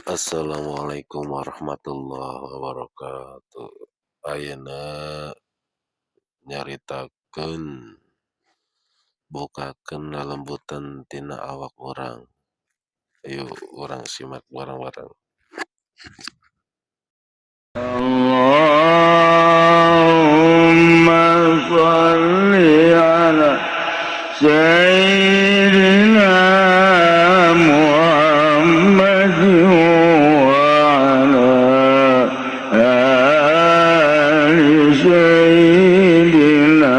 Assalamualaikum warahmatullahi wabarakatuh. Ayeuna nyaritakeun bokakeun lalembutan tina awak urang. Ayo urang simak bareng-bareng. Allahumma shalli ala Sayyidina Muhammad wa ala ali Sayyidina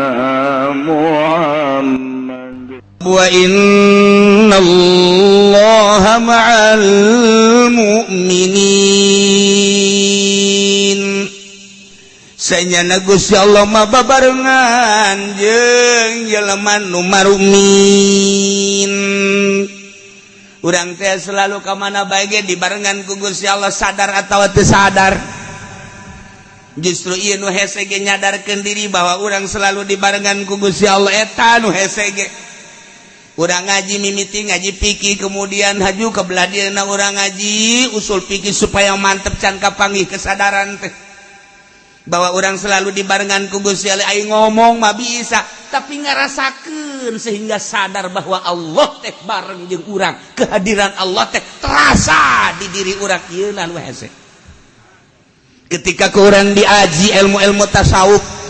Muhammad. Wa inna Allaha ma'al mu'minin. Sanyana Gusti Allah mah babarengan jeung jelema nu marumin. Urang teh selalu ka mana bae ge dibarengan ku Gusti Allah sadar atawa teu sadar. Justru ieu nu hese ge nyadarkeun diri bahwa urang selalu dibarengan ku Gusti Allah eta nu hese ge. Urang ngaji mimiti ngaji fikih kemudian haju ka belah dieuna urang ngaji usul fikih supaya mantep can kapanggih kesadaran teh. Bahwa orang selalu dibarengan ku Gusti Allah aing ngomong mah bisa tapi ngarasakeun sehingga sadar bahwa Allah teh bareng jeung urang, kehadiran Allah teh terasa di diri urang ieu lan hese. Ketika ke urang diaji ilmu-ilmu tasawuf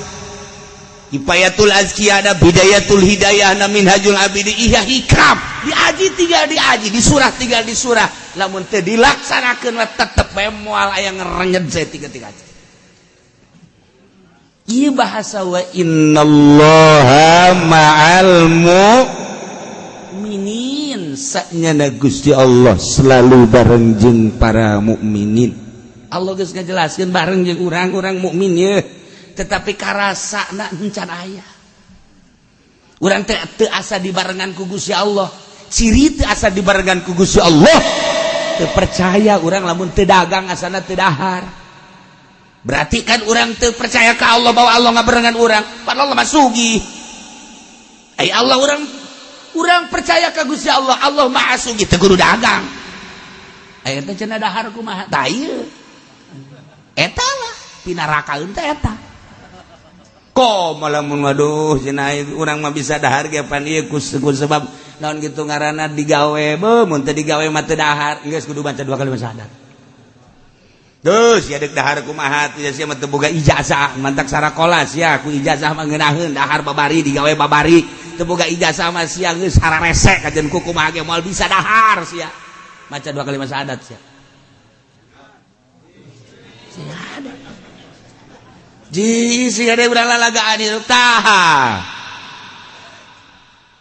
Hifayatul Azkiyah ada Bidayatul Hidayah na Minhajul Abidin Ihya Hikam diaji tinggal diaji di surah tinggal di surah lamun teu dilaksanakeun mah tetep bae moal aya ngerenyed saya tiga-tiga. Ieu bahasa wa innallaha ma'al mu'minin. Saknyana Gusti Allah selalu bareng jeung para mukminin. Allah geus ngajelaskeun bareng jeung urang-urang mukmin ye. Tetapi karasana encan aya. Urang teh teu asa dibarengan ku Gusti Allah. Ciri teu asa dibarengan ku Gusti Allah. Teu percaya urang lamun teu dagang asana teu dahar. Berarti kan orang teu percaya ke Allah bahwa Allah ngabarengan orang padahal Allah mah sugih. Allah orang percaya ke Gusti Allah, Allah Maha Sugih teu kudu dagang. Aya teh cenah dahar kumaha? Tah ieu. Eta lah pinarakaeun teh eta. Komo lamun waduh cenah urang mah bisa dahar ge pan ieu ku sebab naon kitu ngaranna digawe beuh mun teu digawe mah teu dahar geus kudu baca 2 kali syahadat. Terus ya dek dahar kumaha teh sia mah teu boga ijazah mantak sarakolas ya ku ijazah mah ngeunaheun dahar babari digawe babari teu boga ijazah mah sia geus sararese kajen ku kumaha ge moal bisa dahar sia maca 2 kali syahadat sia ada ji sia ada urang lalagaan ieu tah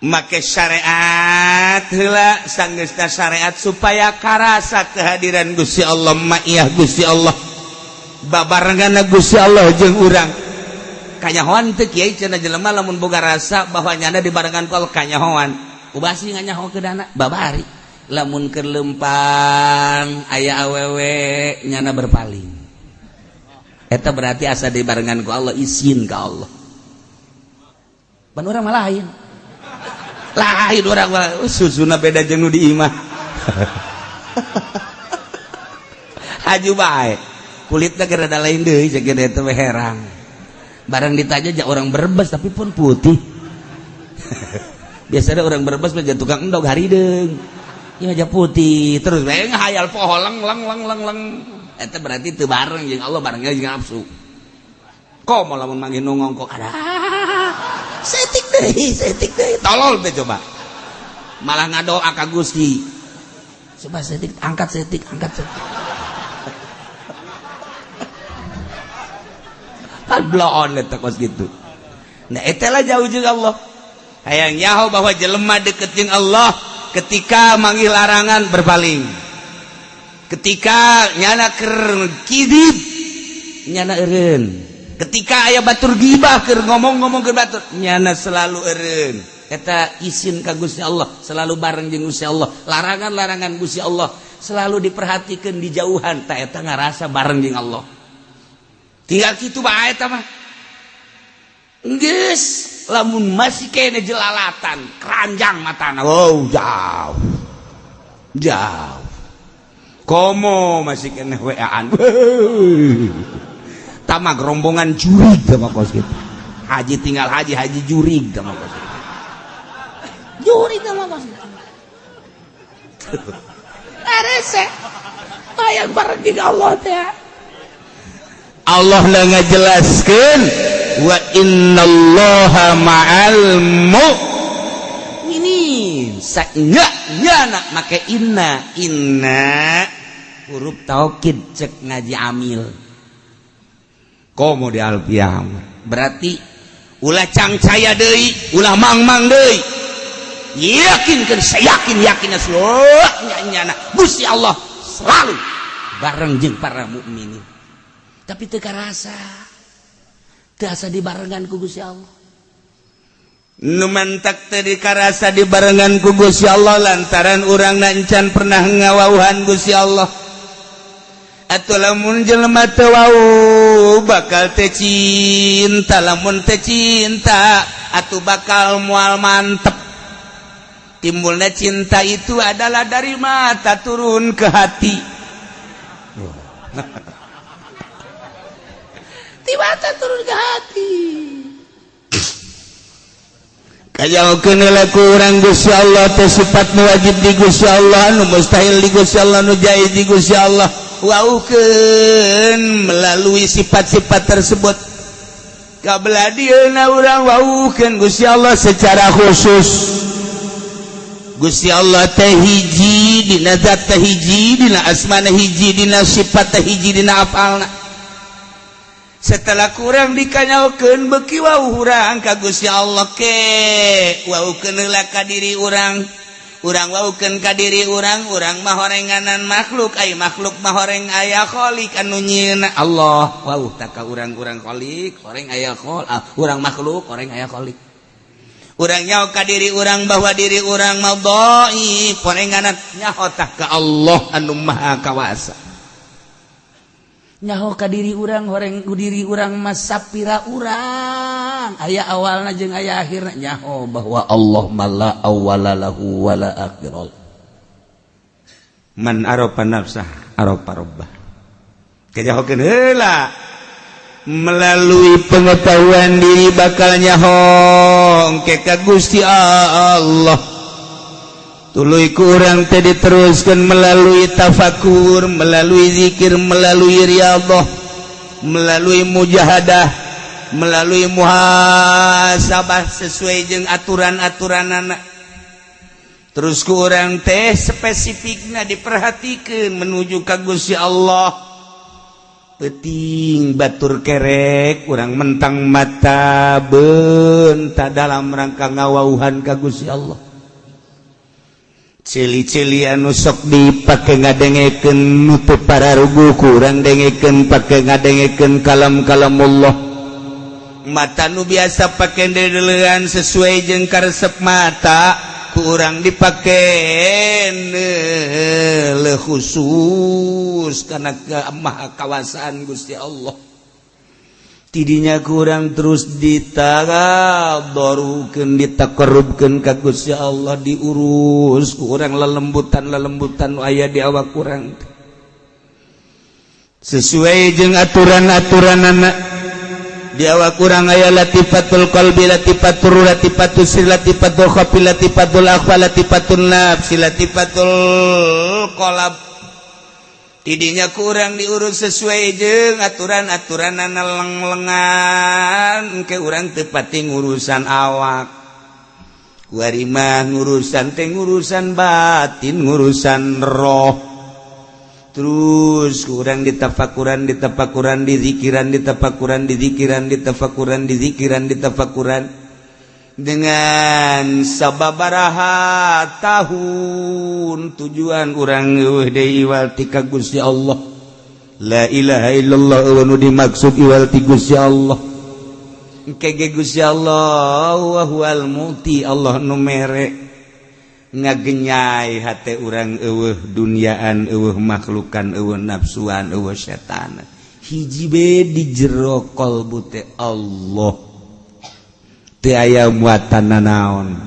make syariat heula sanggeusna syariat supaya karasa kehadiran Gusti Allah ma'iyah Gusti Allah babarenganna Gusti Allah jeung urang kanyahoan teu kieu cenah jelema lamun boga rasa bahwa nyana dibarengan ku Allah kanyahoan ubasi nganyaho keudana babari lamun keur lempang aya awewe nyana berpaling eta berarti asa dibarengan ku Allah izin ka Allah ban urang malah lain lain orang susuna beda jeung nu di imah haju bae kulitna gerada lain deui jeung eta we herang barang ditanya ja orang Brebes tapi pun putih biasanya orang Brebes mah tukang endog harideung ieu aja putih terus we ngahayal poho leng eta berarti teu bareng jeung Allah barengnya jeung nafsu komo lamun manggih nu ngongkok ada setik deh tolol teh coba malah ngadoa ka Gusti coba setik angkat bloon eta kos gitu nah eta lah jauh jeung Allah hayang nyaho bahwa jelema deket jeung Allah ketika manggil larangan berpaling ketika nyana keur kidib nyana eureun ketika aya batur gibah keur ngomong ke batur nyana selalu eureun eta izin ka Gusti Allah selalu bareng jeung Gusti Allah larangan Gusti Allah selalu diperhatikeun di jauhan ta eta ngarasa bareng jeung Allah tinggal kitu bae eta mah geus lamun masih kene jelalatan keranjang matana wow jauh komo masih kena WA-an. Tamak rombongan jurig sama kos gitu. Haji tinggal haji jurig sama kos gitu. Jurig sama kos gitu. Arese. Hayang bareng jeung Allah teh. Allah lah ngajelaskeun wa innallaha ma'al mu'minin. Nya make inna huruf taukid cek ngaji amil. Komo di alfiah berarti ulah cangcaya deui, ulah mangmang deui. Yakinkeun yakin nya Gusti Allah selalu bareng jeung para mukminin. Tapi teu karasa. Teu asa dibarengan ku Gusti Allah. Nu mantak teu dikarasa dibarengan ku Gusti Allah lantaran urangna encan pernah ngawauhan Gusti Allah. Atuh lamun jelema teu wau bakal teu cinta, lamun teu cinta atuh bakal moal mantep. Timbulnya cinta itu adalah dari mata turun ke hati. Mata turun ke hati. Kajaokeun heula ku urang Gusti Allah teh sifat nu wajib di Gusti Allah, nu mustahil di Gusti Allah, nu jaiz di Gusti Allah. Waukeun melalui sifat-sifat tersebut. Kabladieuna urang waukeun Gusti Allah secara khusus. Gusti Allah teh hiji dina zat teh hiji dina asmana hiji dina sifat teh hiji dina afalna. Setelah kurang dikanyaokeun beuki wau urang ka Gusti Allah ke waukeun heula ka diri urang waukeun ka diri urang mah horenganan makhluk ai makhluk mah horeng aya khaliq anu nyieunna Allah wau tak ka urang khaliq horeng aya khaliq urang makhluk horeng aya khaliq urang nyaho ka diri urang bahwa diri urang mah dhaif horenganan nyaho tak ka Allah anu maha kawasa. Nyaho ka diri urang horeng diri urang mas sapira urang aya awalna jeung aya akhirna nyaho bahwa Allah mala awwala lahu wala akhirah. Man arafa nafsah arafa rabbah. Kajahokeun heula melalui pengetahuan diri bakal nyaho engke ka Gusti Allah. Tuluy ku urang teh diteruskeun melalui tafakur, melalui zikir, melalui riyadhah, melalui mujahadah, melalui muhasabah sesuai jeung aturan-aturanana. Terus ku urang teh spesifikna diperhatikeun menuju ka Gusti Allah. Peuting batur kerek urang mentang mata beunta dalam rangka ngawauhan ka Gusti Allah. Cili-cili anu sok dipake ngadengekeun nutup para rugu kurang dengekeun pake ngadengekeun kalam-kalam Allah. Mata nu biasa pake deleuan sesuai jeung karesep mata ku urang dipake le khusus kana maha kawasaan Gusti Allah. Tidinya kurang terus ditagadorukeun ditakarrubkeun ka Gusti Allah diurus ku urang lelembutan nu aya di awak urang sesuai jeung aturan-aturanana. Di awak urang aya latifatul qalbi latifatur ruh latifatul sir latifatul khafi latifatul akhfa latifatul nafsi latifatul qalb. Tidinya kurang diurus sesuai jeung aturan-aturanana leng-lengan ke urang teu pati ngurusan awak kuari mah ngurusan teh ngurusan batin ngurusan roh. Terus kurang ditafakuran dizikiran dengan sababaraha tahun tujuan urang eueuh deui iwal ti ka Gusti Allah. La ilaha illallah anu dimaksud iwal ti Gusti Allah engke ge Gusti Allah wa huwal muti Allah nu mere ngagenyai hate urang eueuh dunyaan eueuh makhlukan eueuh nafsuan eueuh setan hiji be di jero qalbu teh Allah teu aya muatan naon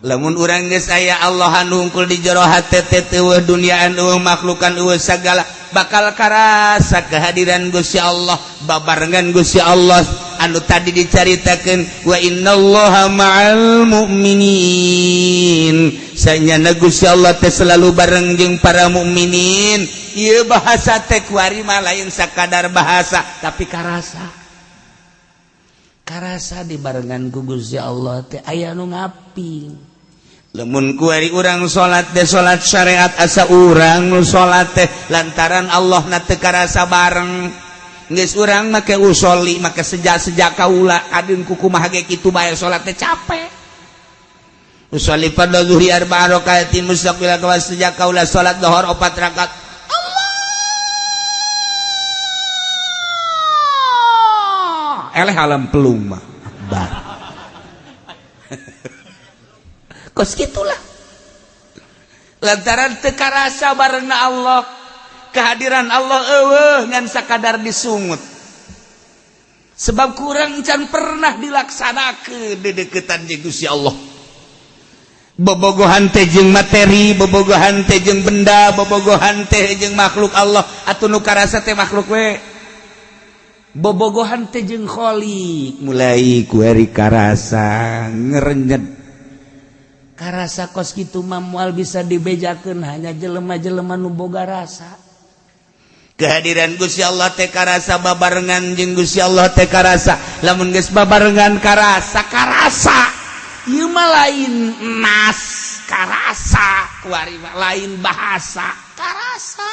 lamun urang geus aya Allah anu hungkul di jero hate teh teueuh duniaan eueuh makhlukan eueuh sagala bakal karasa kehadiran Gusti Allah babarengan Gusti Allah anu tadi dicaritakeun wa innallaha ma'al mu'minin sanyana Gusti Allah teh selalu bareng jeung para mukminin ieu bahasa teh kuari mah lain sakadar bahasa tapi karasa dibarengan ku Gusti Allah teh aya nu ngaping lamun kuari urang salat teh salat syariat asa urang nu salat teh lantaran Allah na teu karasa bareng geus urang make usolli make sejak kaula adeun ku kumaha ge kitu bae salat teh capek usolli pada zuhri arba'a rakaatin mustaqbil ka sejak kaula salat zuhur 4 rakaat eleh alam pelung mah bar kos gitulah lantaran teu karasa barengna Allah kehadiran Allah eueuh ngan sakadar disungut sebab kurang can pernah dilaksanakeun dedeketan jeung Gusti Allah bobogohan teh jeung materi bobogohan teh jeung benda bobogohan teh jeung makhluk Allah atuh nu karasa teh makhluk we bobogohan teh jeung khaliq mulai kuari karasa ngerenjet karasa kos kitu mah moal bisa dibejakeun hanya jelema-jelema nu boga rasa kehadiran Gusti Allah teh karasa babarengan jeung Gusti Allah teh karasa lamun geus babarengan karasa ieu mah lain nas karasa kuari mah lain bahasa karasa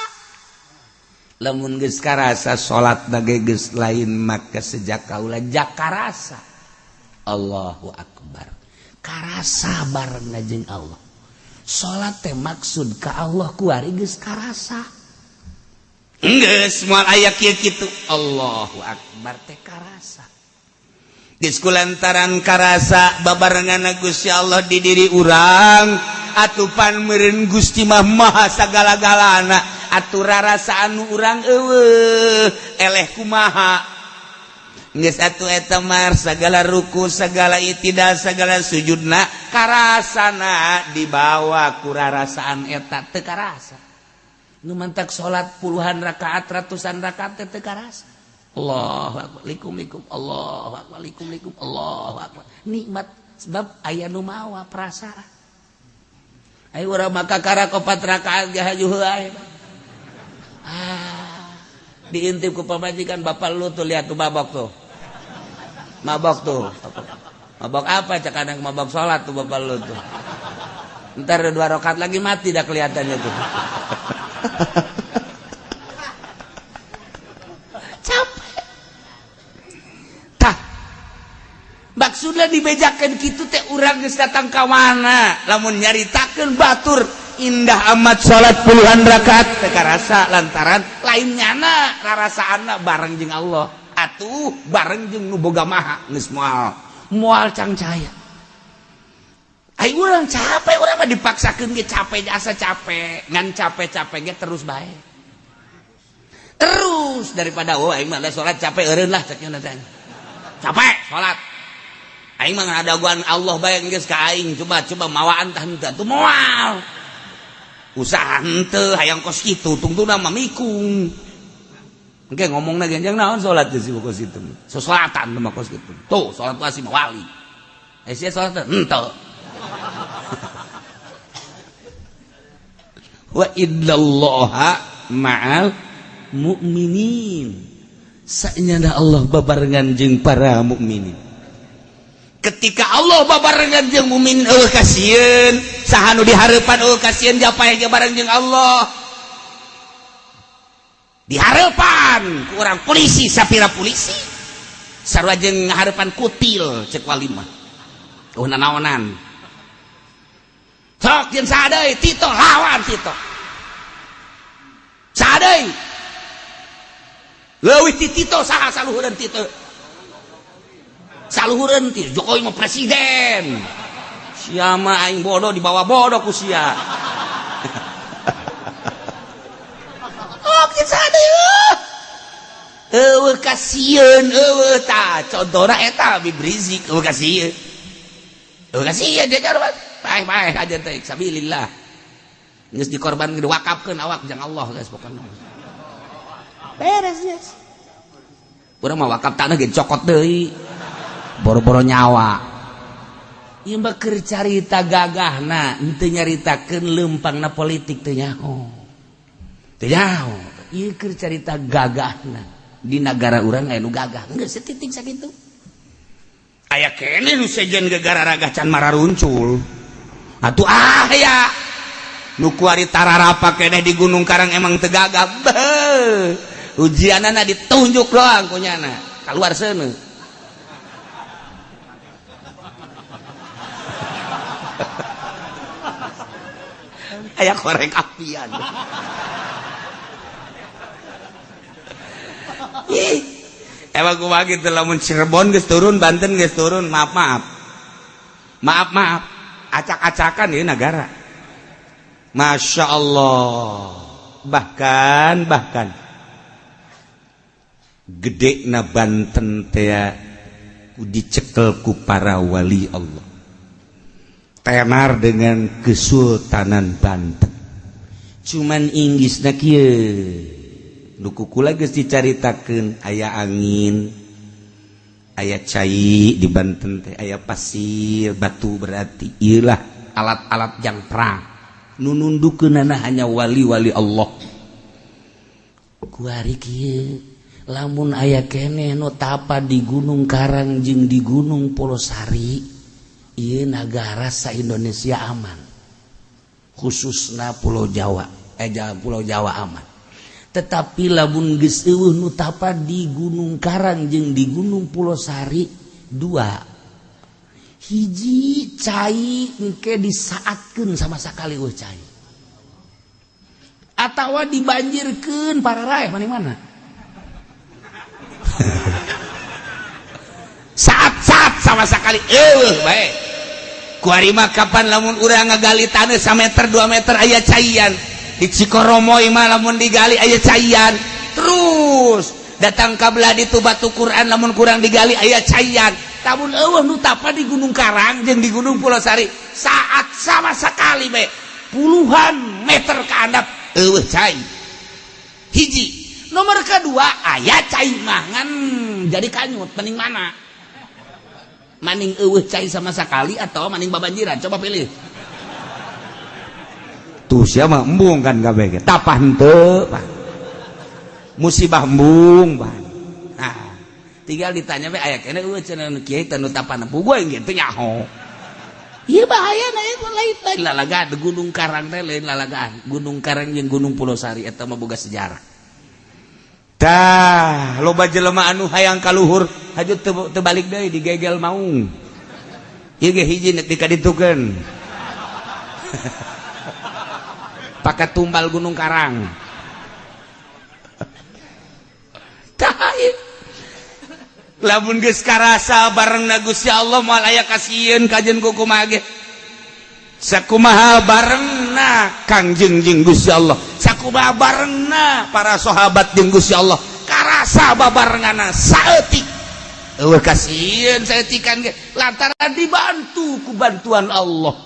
lamun geus karasa salatna ge geus lain maka sejak kaula jak karasa Allahu akbar karasa bareng jeung Allah salat teh maksud ka Allah kuari geus karasa geus moal aya kieu kitu Allahu akbar teh karasa geus kulantaran karasa babarengan Gusti Allah di diri urang atupan meureun Gusti mah maha sagala-galana atuh rarasa anu urang eueuh eleh kumaha geus atuh eta mah sagala ruku sagala itidal sagala sujudna karasana dibawa ku rarasaan eta teu karasa nu mantak salat puluhan rakaat ratusan rakaat teu karasa Allahu akbar likum Allahu akbar likum Allahu akbar nikmat sebab aya nu mawa perasaan aya urang maka karak 4 rakaat ge hajuh ae diintip ku pamajikan bapak lu tuh lihat tuh mabok tuh mabok apa cak anak mabok sholat tuh bapak lu tuh ntar 2 rakaat lagi mati dah kelihatannya tuh capek tah maksudnya dibejakan gitu teh urang geus datang ka mana lamun nyaritakeun batur indah amat salat puluhan rakaat teu karasa lantaran lain nyana rarasaanna bareng jeung Allah atuh bareng jeung nu boga maha geus moal cangcaya ai urang capek urang mah dipaksakeun ge capek asa capek ngan capek-capek ge terus bae terus daripada aing mah salat capek eureun lah cek nya teh capek salat aing mah ngadaguan Allah bae geus ka aing coba mawaan tah henteu tuh moal usaha henteu hayang kos kitu tungtuna mah mikung engke ngomongna genjang naon salat geus kos kitu sasalatan mah kos kitu tuh salat wasi mah wali sia salat henteu wa innallaha ma'al mu'minin sanyana Allah babarengan jeung para mukminin ketika Allah babarengan jeung mukmin kasieun saha nu dihareupan kasieun japae ge bareng jeung Allah dihareupan ku urang polisi sapira polisi sarua jeung ngahareupan kutil cek walimah nanaonan sok jeung saha deui Tito lawan Tito saha deui leuwih ti Tito saha saluhureun Tito saluhureun ti Jokowi mah presiden sia mah aing bodoh dibawa bodoh ku sia oh kieu sadeu eueuh kasieun eueuh tah contohna eta Habib Rizik eueuh kasieun Kasih dia jalan baik aja teh sabilillah geus dikorban diwakafkeun awak jeung Allah guys pokokna beres guys urang mah wakaf tanah ge cokot deui boro-boro nyawa ieu mah keur carita gagahna henteu nyaritakeun leumpangna politik teu nyaho ieu keur carita gagahna di negara urang aya nu gagah geus setitik sakitu aya kene nu sejen gegara raga can mararuncul atuh aya nu kuari tararapa kene di Gunung Karang emang teu gagah ujianana ditunjuk doang kunyana keluar seuneu aya korek apian emang kumaha kitu lamun Cirebon geus turun Banten geus turun maaf acak-acakan ieu negara Masya Allah bahkan gede na Banten teh dicekel ku para wali Allah tenar dengan Kesultanan Banten cuman inggisna kieu nu kukula geus dicaritakeun aya angin aya cai di Banten teh aya pasir batu berarti ieulah alat-alat jang perang nu nundukeunana hanya wali-wali Allah kuari kieu lamun aya keneh nu tapa di Gunung Karang jeung di Gunung Polosari ieu nagara sa Indonesia aman khususna Pulau Jawa Pulau Jawa aman tetapi lamun geus eueuh nu tapa di Gunung Karang jeung di Gunung Pulosari dua hiji cai engke disaatkeun sama sakali eueuh cai atawa dibanjirkeun pararae mana saat sama sekali bae kuari mah kapan lamun urang ngagali taneuh 1 meter 2 meter aya caian di Cikoromoy mah lamun digali aya caian terus datang ka belah ditu batu Quran lamun kurang digali aya caian tamun eueuh nu tapa di Gunung Karang jeung di Gunung Pulosari saat sama sekali bae puluhan meter ka handap eueuh cai hiji nomor kedua aya cai mangan jadi kanyut mending mana maning eueuh cai sama sekali atau maning babanjiran coba pilih tuh siapa embung kan kabeh tapah henteu musibah embung nah tinggal ditanya we aya keneh eueuh cenah nu kiai teh nu tapana puguh engge teu nyaho ieu bahayana ieu lain lalagaan Gunung Karang teh lain lalagaan Gunung Karang jeung Gunung Pulosari eta mah boga sejarah tah loba jelema anu hayang kaluhur hajut teu balik deui digegel maung ieu ge hiji nek dikaditukeun pakai tumbal Gunung Karang lamun geus karasa bareng na Gusti Allah moal aya kasieun kajen kumaha ge sakumaha barengna Kangjeng jeung Gusti Allah sakumaha barengna para sahabat jeung Gusti Allah karasa babarengana saeutik eueuh kasieun saeutikan ge lantaran dibantu ku bantuan Allah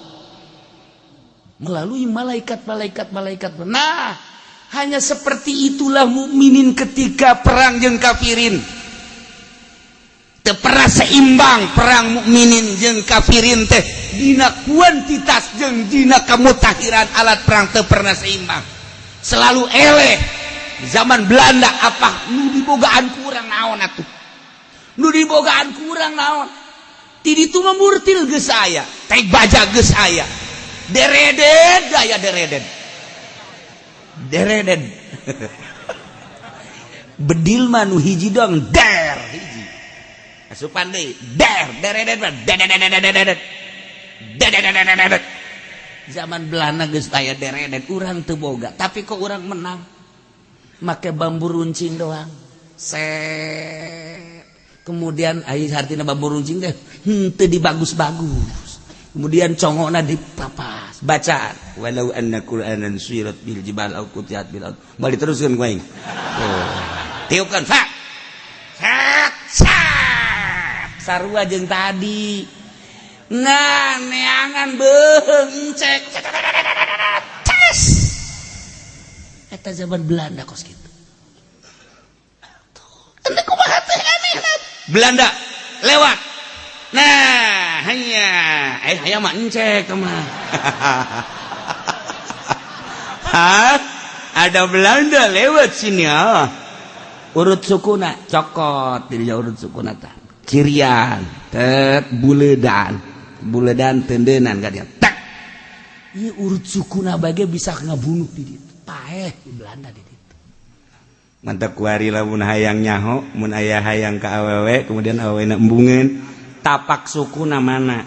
melalui malaikat. Nah, hanya seperti itulah mukminin ketika perang jeung kafirin. Teu pernah seimbang perang mukminin jeung kafirin teh dina kuantitas jeung dina kamutahiran alat perang teu pernah seimbang. Selalu eleh. Zaman Belanda apa nu dibogaan kurang naon atuh. Nu dibogaan kurang naon. Ti ditu mah murtil geus aya, teh baja geus aya. Dereden gaya dereden bedil manu hiji dong der hiji asupan deui dereden zaman Belanda geus aya dereden urang teu boga tapi kok urang menang make bambu runcing doang kemudian aya hartina bambu runcing teh teu dibagus-bagus kemudian congokna dipapas bacaan walau anna qur'anan suyirat bil jibal au qutiat bil ard balik teruskeun ku aing tiupkeun fa sarua jeung tadi Nah neangan bencek tes eta zaman Belanda kos gitu ente kumaha teh aneh Belanda lewat nah hanya aya mah encek mah hah ada Belanda lewat sini urut sukuna cokot di urut sukuna tah cirian tet buledan tendenan kan dia tak ieu urut sukuna bage bisa ngabunuh di ditu paeh di Belanda di ditu mantap kuari lamun hayang nyaho mun aya hayang ka awewe kemudian awewena embungeun tapak sukuna mana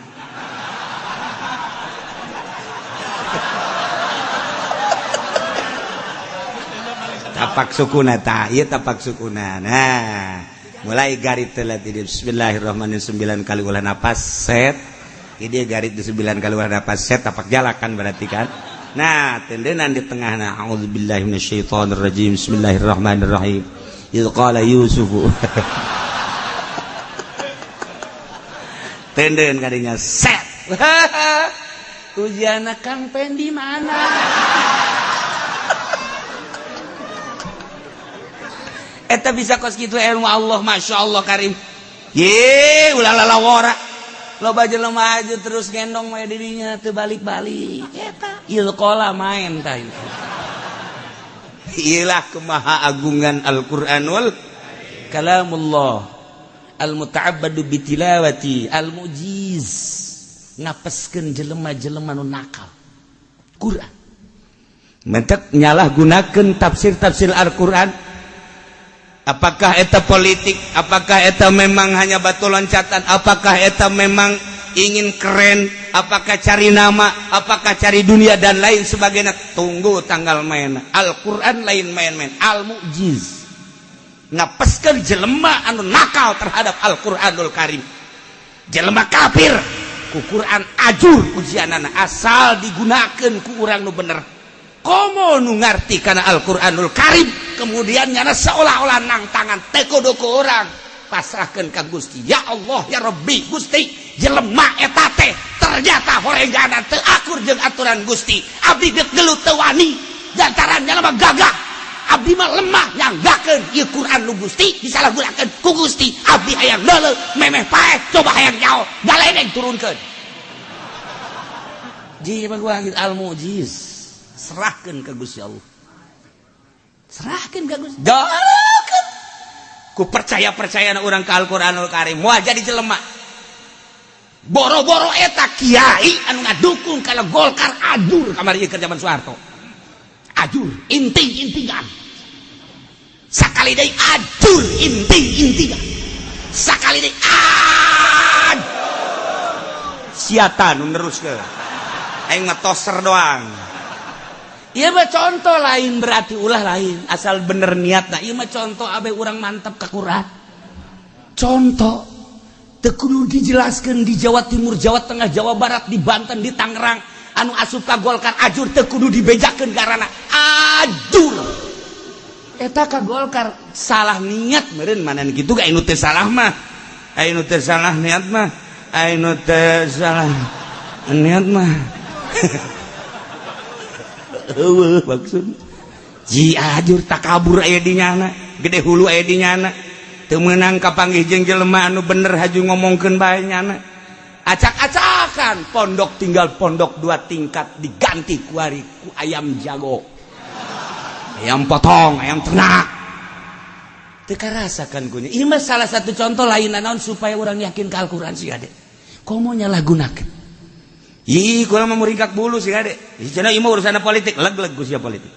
tapak sukuna tah ieu tapak sukuna nah mulai garit telat ini bismillahirrahmanirrahim 9 kali ulah napas set ini garit di 9 kali ulah napas set tapak jalakan berarti kan nah tendenan di tengahna a'udzubillahi minasyaitonirrajim bismillahirrahmanirrahim idz qala yusuf tenden kadinya set ujiana Kang Pendi mana eta bisa kos kitu ilmu Allah Masya Allah karim ye ulah lalawara loba jelema aju terus gendong maya dirinya teu balik-balik eta ilqala main tah iyalah kumaha agungan Al-Qur'anul kalamullah al-muta'abbadu bitilawati al-mujiz ngapeskeun jelema-jelema nu nakal Quran mentek nyalah gunakeun tafsir-tafsir Al-Qur'an. Apakah eta politik? Apakah eta memang hanya batu loncatan? Apakah eta memang ingin keren? Apakah cari nama? Apakah cari dunia dan lain sebagainya? Tunggu tanggal main. Al-Quran lain main-main. Al-Mu'jiz ngapeskeun jelema anu nakal terhadap Al-Quranul Karim. Jelema kafir ku Quran ajur ujianana asal digunakeun ku urang nu bener. Komo nu ngarti kana Al-Quranul Karim kemudian nyana seolah-olah nang tangan tekudu ku urang pasrahkeun ka Gusti ya Allah ya Rabbi Gusti jelema eta teh ternyata horenggana teu akur jeung aturan Gusti abdi geus gelut teu wani lantaran jelema gagah abdi mah lemah nyanggakeun ieu Quran nu Gusti disalahgunakeun ku Gusti abdi hayang leuleuh memeh paeh coba hayang nyaho galedeng turunkeun ji bagua al-mu'jiz serahkan ke Gusti Allah serahkan ke Gusti dalakan ku percaya orang ke Al-Quranul Karim moal jadi jelema boro-boro eta kiai anu ngadukung kalau Golkar ajur kamari keur zaman Soeharto ajur inting-intingan sakali deui ajur inting-intingan sakali deui siatan nu neruskeun aing mah toser doang. Iya mah contoh lain berarti ulah lain asal bener niatna ieu mah contoh abe urang mantap ka Quran contoh teu kudu dijelaskeun di Jawa Timur Jawa Tengah Jawa Barat di Banten di Tangerang anu asup ka Golkar ajur teu kudu dibejakeun garana ajur eta ka Golkar salah niat meureun manan kitu ga anu teu salah mah anu teu salah niat mah anu teu salah niat mah maksud ji ajur takabur aya di nyana gede hulu aya di nyana teu meunang kapanggih jeung jelema anu bener haju ngomongkeun bae nyana acak-acakan pondok tinggal pondok 2 tingkat diganti ku ari ku ayam jago ayam potong ayam ternak teu karasakan kunya ieu mah salah satu contoh lain naon supaya urang yakin ka Al-Qur'an sih ade komo nyalahgunakeun ih kurang mau ringkak bulu sih ade cenah ieu mah urusan politik leg-leg Gusia politik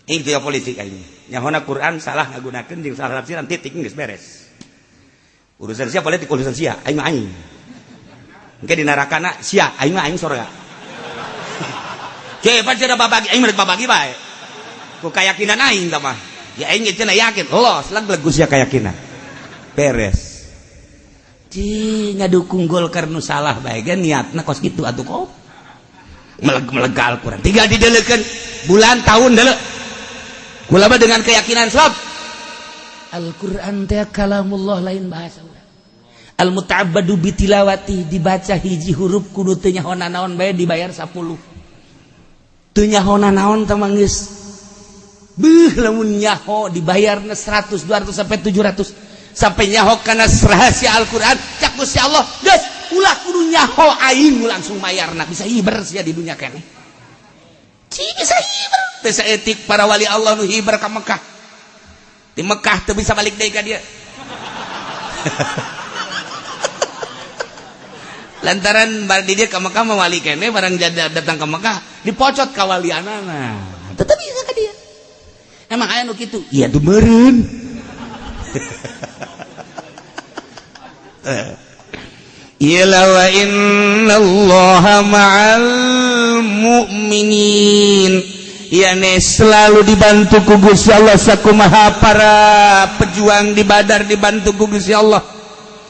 ing teu politik aing nyahona Quran salah ngagunakeun jeung salah tafsiran titik geus beres urusan sia politik urusan sia aing mah aing engke di narakana sia aing mah aing sorga ce pancen babagi aing mah babagi bae ku keyakinan aing tah mah ya aing cenah yakin los leg-leg Gusia keyakinan beres Ci ngadukung Golkar nu salah bae ge niatna kos kitu atuh kok. Meleg-meleg Al-Qur'an. Tinggal didelekeun bulan tahun deuleu. Kula mah dengan keyakinan sebab Al-Qur'an teh kalamullah lain bahasa urang. al muta'abbadu bitilawati dibaca hiji huruf kudu teu nyahona naon bae dibayar 10. Teu nyahona naon teh geus beuh lamun nyaho dibayarna 100 200 sampai 700 sampai nyaho kana rahasia Al-Qur'an cak Gusti Allah geus ulah kudu nyaho aing langsung mayarna bisa hiber sia di dunia keneh. Bisa hiber teh saeutik para wali Allah nu hiber ka Mekah. Di Mekah teu bisa balik deui ka dieu. Lantaran bar di dia ke Mekah mawali kene barang datang ke Mekah dipocot kawalianana tetep bisa ka dia emang aya nu kitu iya tuh meureun ila wa innallaha ma'al mu'minin ya ne selalu dibantu ku Gusti Allah sakumaha para pejuang di Badar dibantu ku Gusti Allah.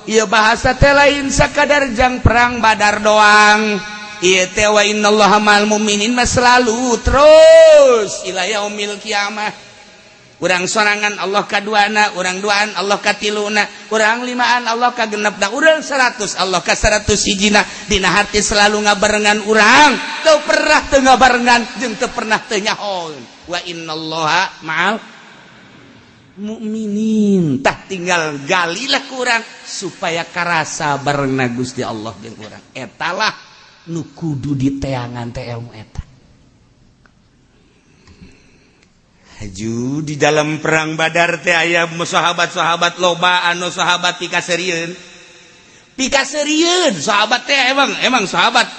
Ieu bahasa teh lain sakadar jang perang Badar doang. Ieu teh wa innallaha ma'al mu'minin mah selalu terus ila yaumil kiamah. Urang sorangan Allah kaduana, urang duaan Allah katiluna, urang limaan Allah kagenepna, urang 100 Allah ka 100 hijina. Dina hati selalu ngabarengan urang, teu pernah teu ngabarengan jeung teu pernah teu nyahoeun. Wa innallaha ma'al mukminin tah tinggal galilah kurang supaya karasa barengna Gusti Allah jeung urang etalah nu kudu diteangan teh ilmu eta. Haju di dalam perang Badar teh aya sahabat-sahabat loba anu sahabat pikaserieun sahabat teh emang sahabat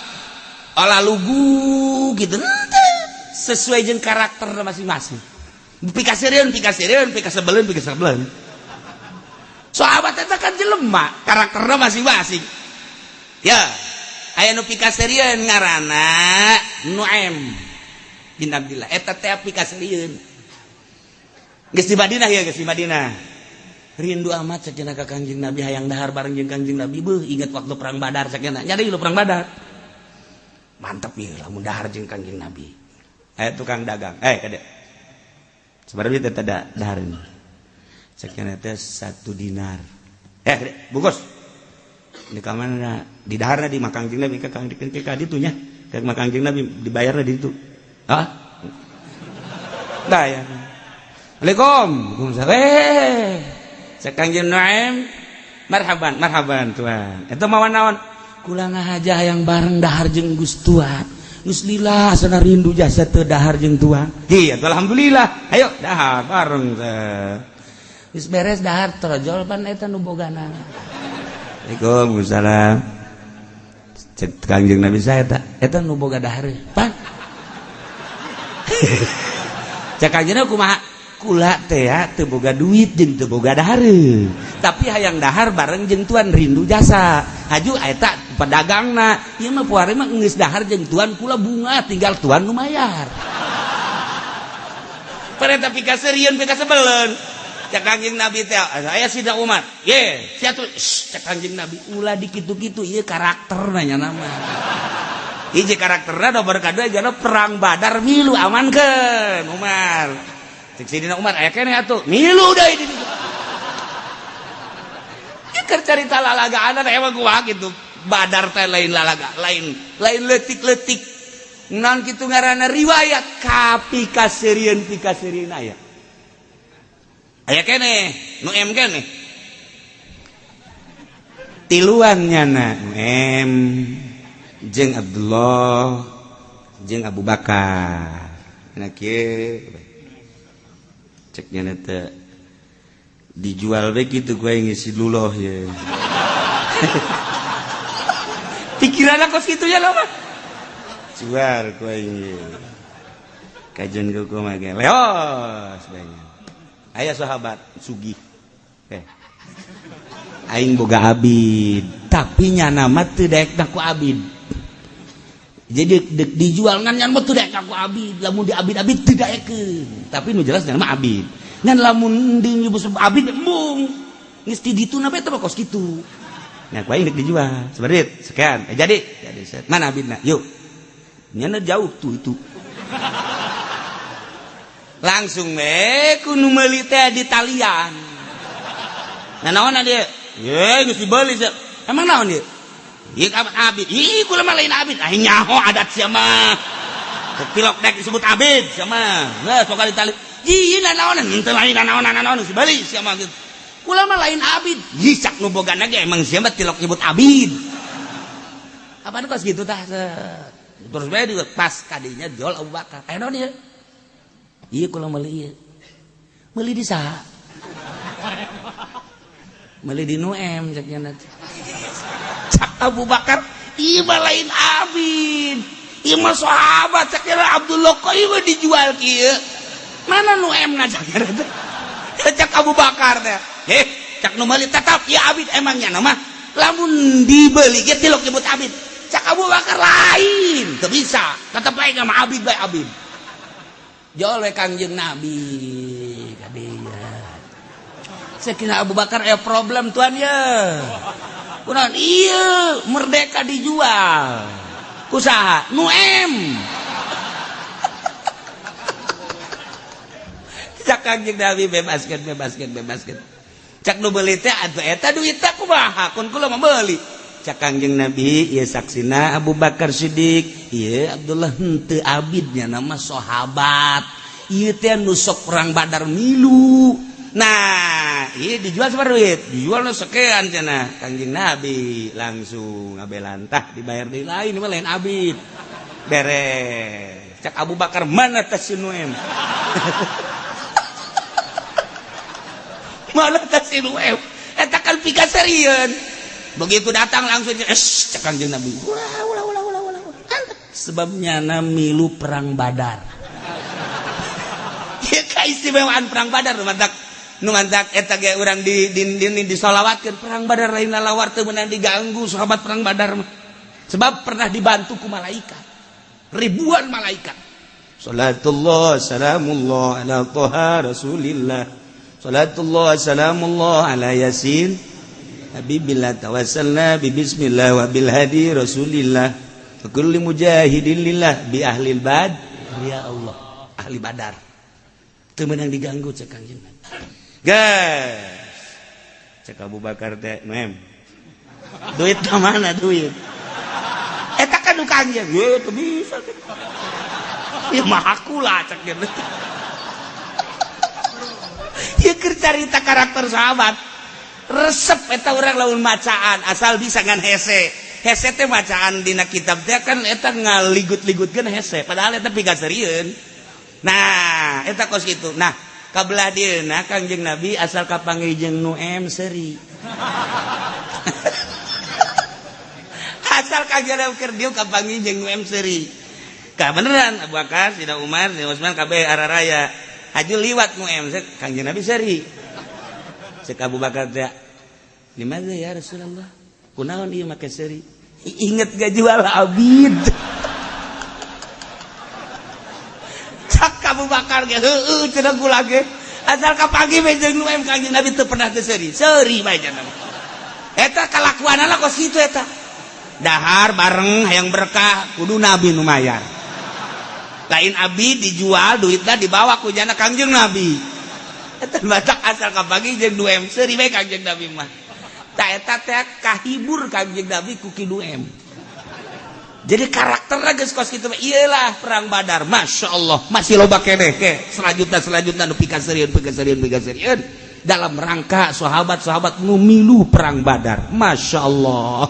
ala lugu gitu sesuai jeung karakter masing-masing. Pikaseureun pikasebeleun sahabat eta kan jelema karakterna masing-masing ya aya nu pikaseureun ngaranna Nuaim bin Abdillah eta teh pikaseureun geus di Madinah ya geus di Madinah rindu amat sakeuna ka Kangjeng Nabi hayang dahar bareng jeung Kangjeng Nabi beuh inget waktu perang Badar sakeuna nya deui perang Badar mantep ieu lamun dahar jeung Kangjeng Nabi aya tukang dagang kade sebenarnya teh ada dahareun. Sakeuna teh 1 dinar. Bungkus. Di ka mana? Di daharna di Makangjeng Nabi ka ditu nya. Ka Makangjeng Nabi dibayarna di ditu. Hah? Bayar. Assalamualaikum. Cek Kangjeng Nuaim. Marhaban tuan. Eta mawan naon? Kula ngahajah hayang bareng dahar jeung Gus Tuan. Geus lila sana rindu jasa teu dahar jeung tuang. Iya, alhamdulillah. Ayo dahar bareng teh. Geus beres dahar trojol pan eta nu bogana. Waalaikumsalam. Cek Kangjeng Nabi saya eta nu boga dahar. Pan. Cek Kangjeng kumaha? Kula teh teu boga duit jeung teu boga dahar. Tapi hayang dahar bareng jeung tuan rindu jasa. Haju eta pedagangna ieu mah puari mah geus dahar jeung tuan kula bunga tinggal tuan nu mayar. Pareta pikaseureun pikasebeleun. Cek Kangjeng Nabi teh aya Sida Umar. Ye, sia tuh cek Kangjeng Nabi ulah dikitu-kitu ieu karakterna nya nama. Hiji karakterna nomor kadua jana perang Badar milu amankeun Umar. Cek Sidina Umar aya keneh atuh milu deui di ditu. Keur carita lalagaanan emang kumaha kitu. Badar teh lain lalaga, lain leutik-leutik. Naon kitu ngaranna riwayat ka pikaseureun aya. Aya keneh, nu em keneh. Tiluan nyana em jeung Abdullah jeung Abu Bakar. Nah kieu cek nyana teh dijual we kitu gue ngisi luloh ya. Pikiran kos kitu ya lama. Jual gue ini. Kajian gue mah ge leos banyak. Aya sahabat sugih. Aing boga abid, tapi nya nama teu daekna ku abid. Jadi dijual ngan nyan mah teu daekna ku abid, lamun di abid-abid teu daekeun. Tapi nu jelas nama abid. Ngan lamun di nyebut abid embung geus di dituna bae teh kos kitu. Nah ku aing dijual seberit sekian jadi set mana abidna yuk nyana jauh tuh itu langsung we ku nu meuli teh di talian nah naonna dia Ye, geus dibeli sia. Emang naon ieu? Ieu ka abid. Ih, kula mah lain abid. Ah nyaho adat sia mah. Tilok dek disebut abid sia mah. Nah, sok kali tali. Ieu naon henteu lain naon geus dibeli sia mah gitu. Kula mah lain abid. Ih, cak nu bogana ge emang sia mah tilok nyebut abid. Apaan kos gitu tah? Terus bae di pas kadinya jual Abu Bakar. Aya naon ieu? Ieu kula meuli ieu. Meuli di saha? Meuli di Nuem cak nya nanti. Cak Abu Bakar, ieu mah lain abid. Ieu mah sahabat cak nya Abdullah kok ieu mah dijual kieu. Mana Nuemna cak nya nanti. Cak Abu Bakar teh. Cak nu meuli tetap ieu abid emangnya nama. Lamun dibeli ge tilok nyebut abid. Cak Abu Bakar lain, teu bisa. Tetep lain sama abid bae abid. Jol we Kangjeng Nabi kadinya. Sakina Abu Bakar aya problem tuan ya. Kunaon ieu merdeka dijual. Kusaha? Nuem. Cak Kangjeng Nabi bebaskeun. Cak nu beuli teh atuh eta duit teh kumaha? Kun kula mah beuli. Cak Kangjeng Nabi ieu saksina Abu Bakar Siddiq, ieu Abdullah henteu abidnya nama sahabat. Ieu teh nu sok perang Badar milu. Nah, ieu dijual sabaraha duit? Dijual nu sekean cenah. Kangjeng Nabi langsung ngabelantah dibayar deui lain mah lain abid. Beres. Cak Abu Bakar mana teh si Nuem? Mana teh si Nuem? Eta kan pikasarieun. Begitu datang langsung cak Kangjeng Nabi. Ulah. Sebabnya milu perang Badar. Ya keistimewaan perang Badar nu mantak eta ge urang disolawatkeun perang Badar lain lalawar teu meunang diganggu sahabat perang Badar mah. Sebab pernah dibantu ku malaikat. Ribuan malaikat. Salatullah salamullah ala Thaha Rasulillah. Salatullah salamullah ala Yasin. Habibillah tawassalna bi bismillah wa bil hadi Rasulillah. Wa kulli mujahidin lillah bi ahlil bad. Ya Allah, ahli Badar. Teu meunang diganggu cek Kangjeng. Gas. Cek Abu Bakar teh, "Mem. Duit ka mana duit?" Eta kan nu Kangjeng, "Ye, teu bisa." Ya mah hakula cek gitu. Ya keur carita karakter sahabat. Resep eta urang lamun macaan asal bisa ngan hese teh macaan dina kitab teh kan eta ngaligut-ligutkeun hese padahal eta pigasarieun. Nah eta kos kitu. Nah kabelah dieuna Kangjeng Nabi asal kapanggih jeung Nuem seuri. Asal Kangjeng Nabi keur dieu kapanggih jeung Nuem seuri. Ka beneran Abu Bakar, Sidina Umar, Sidina Utsman kabeh araraya. Haju liwat Nuem Kangjeng Nabi seuri. Cek Abu Bakar teh, "Limadza ya Rasulullah? Kunaon ieu make seuri?" Inget gak jual abid. Cak Abu Bakar ge, "Heueuh cenah kula ge. Asal kapagi we jeung Nuem Kangjeng Nabi teu pernah teu seuri. Seuri bae cenah." Eta kalakuanana kos kitu eta. Dahar bareng hayang berkah kudu Nabi nu mayar. Lain abid dijual duitna dibawa ku jana Kangjeng Nabi. Eta batak asal kapagi jeung Nuem seuri bae Kangjeng Nabi mah. Ta eta teh kahibur Kangjeng Nabi ku Nuem. Jadi karakterna geus kos kitu ieulah perang Badar. Masyaallah masih loba keneh ke selanjutna nu pikasarieun dalam rangka sahabat-sahabat nu milu perang Badar. Masyaallah.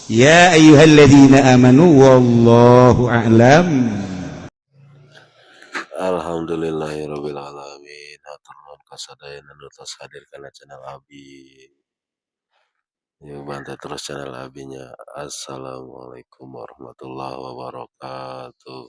Ya ayyuhalladzina amanu wallahu a'lam. Alhamdulillahirabbil alamin. Hatur nuhun kasadayana nu tos hadir kana channel Abi. Yuk bantu terus channel Abinya. Assalamualaikum warahmatullahi wabarakatuh.